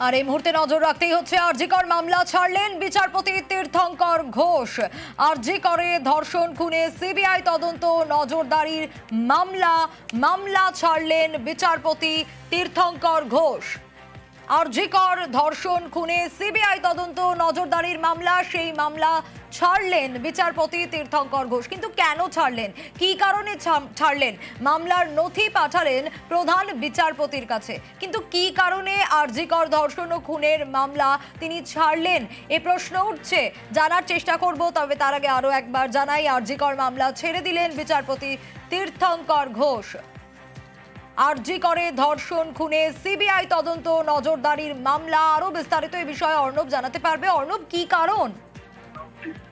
আর এই মুহূর্তে নজর রাখতেই হচ্ছে আরজিকর মামলা ছাড়লেন বিচারপতি তীর্থঙ্কর ঘোষ। আরজিকরে ধর্ষণ খুনে সিবিআই তদন্ত নজরদারির মামলা ছাড়লেন বিচারপতি তীর্থঙ্কর ঘোষ। আরজিকর ধর্ষণ খুনে সিবিআই তদন্ত নজরদারির মামলা, সেই মামলা ছাড়লেন বিচারপতি তীর্থঙ্কর ঘোষ। কিন্তু কেন ছাড়লেন, কি কারণে ছাড়লেন? মামলার নথি পাঠালেন প্রধান বিচারপতির কাছে, কিন্তু কি কারণে আরজিকর ধর্ষণ ও খুনের মামলা তিনি ছাড়লেন এ প্রশ্ন উঠছে। জানার চেষ্টা করব, তবে তার আগে আরো একবার জানাই, আরজিকর মামলা ছেড়ে দিলেন বিচারপতি তীর্থঙ্কর ঘোষ। আরজিকরে ধর্ষণ খুনে সিবিআই তদন্ত নজরদারির মামলা, আরো বিস্তারিত এই বিষয়ে অর্ণব জানাতে পারবে। অর্ণব, কি কারণ?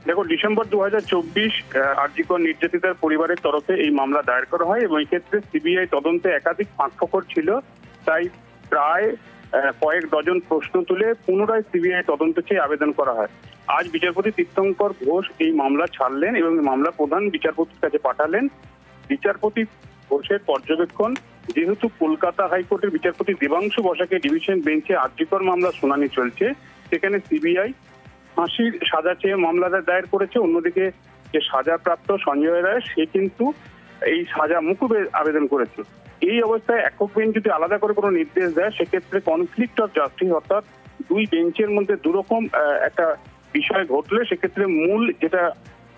দেখো, ডিসেম্বর 2024 আরজিকর নির্যাতিতার পরিবারের তরফে এই মামলা দায়ের করা হয় এবং এই ক্ষেত্রে সিবিআই তদন্তে একাধিক ফাঁকফোকর ছিল। তাই প্রায় কয়েক ডজন প্রশ্ন তুলে পুনরায় সিবিআই তদন্ত চেয়ে আবেদন করা হয়। আজ বিচারপতি তীর্থঙ্কর ঘোষ এই মামলা ছাড়লেন এবং মামলা প্রধান বিচারপতির কাছে পাঠালেন। বিচারপতি ঘোষের পর্যবেক্ষণ, যেহেতু কলকাতা হাইকোর্টের বিচারপতি দেবাংশু বসাকের ডিভিশন বেঞ্চে আরজিকর মামলা শুনানি চলছে, সেখানে সিবিআই ফাঁসির সাজা চেয়ে মামলা দায়ের করেছে। অন্যদিকে যে সাজাপ্রাপ্ত সঞ্জয় রায়, সে কিন্তু এই সাজা মুকুবের আবেদন করেছে। এই অবস্থায় একক বেঞ্চ যদি আলাদা করে কোনো নির্দেশ দেয়, সেক্ষেত্রে কনফ্লিক্ট অফ জাস্টিস, অর্থাৎ দুই বেঞ্চের মধ্যে দুরকম একটা বিষয় ঘটলে সেক্ষেত্রে মূল যেটা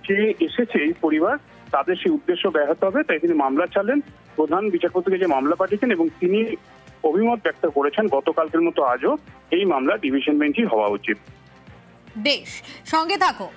চেয়ে এসেছে এই পরিবার, তাদের সেই উদ্দেশ্য ব্যাহত হবে। তাই তিনি মামলা ছাড়লেন। প্রধান বিচারপতিকে যে মামলা পাঠিয়েছেন এবং তিনি অভিমত ব্যক্ত করেছেন গতকালকের মতো আজও এই মামলা ডিভিশন বেঞ্চই হওয়া উচিত। বেশ, সঙ্গে থাকো।